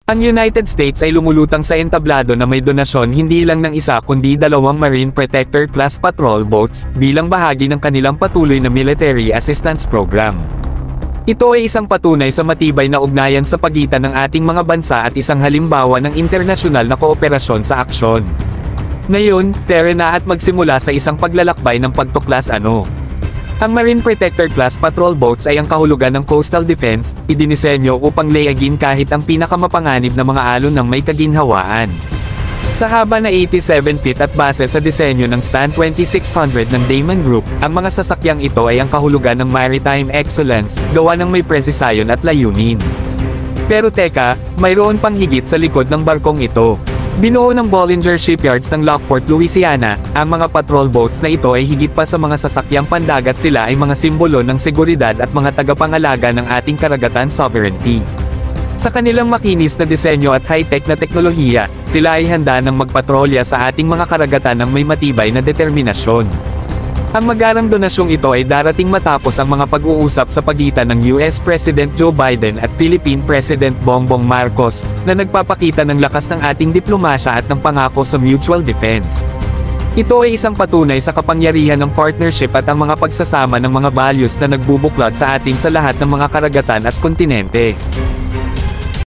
Ang United States ay lumulutang sa entablado na may donasyon hindi lang ng isa kundi 2 Marine Protector Class patrol boats, bilang bahagi ng kanilang patuloy na military assistance program. Ito ay isang patunay sa matibay na ugnayan sa pagitan ng ating mga bansa at isang halimbawa ng internasyonal na kooperasyon sa aksyon. Ngayon, tara na at magsimula sa isang paglalakbay ng pagtuklas ano. Ang Marine Protector Class patrol boats ay ang kahulugan ng coastal defense, idinisenyo upang layagin kahit ang pinakamapanganib na mga alon ng may kaginhawaan. Sa haba na 87 feet at base sa disenyo ng Stan 2600 ng Damon Group, ang mga sasakyang ito ay ang kahulugan ng maritime excellence, gawa ng may presisyon at layunin. Pero teka, mayroon pang higit sa likod ng barkong ito. Binuo ng Bollinger Shipyards ng Lockport, Louisiana, ang mga patrol boats na ito ay higit pa sa mga sasakyang pandagat, sila ay mga simbolo ng seguridad at mga tagapangalaga ng ating karagatan sovereignty. Sa kanilang makinis na disenyo at high-tech na teknolohiya, sila ay handa ng magpatrolya sa ating mga karagatan ng may matibay na determinasyon. Ang magarang donasyong ito ay darating matapos ang mga pag-uusap sa pagitan ng US President Joe Biden at Philippine President Bongbong Marcos, na nagpapakita ng lakas ng ating diplomasya at ng pangako sa mutual defense. Ito ay isang patunay sa kapangyarihan ng partnership at ang mga pagsasama ng mga values na nagbubuklod sa atin sa lahat ng mga karagatan at kontinente.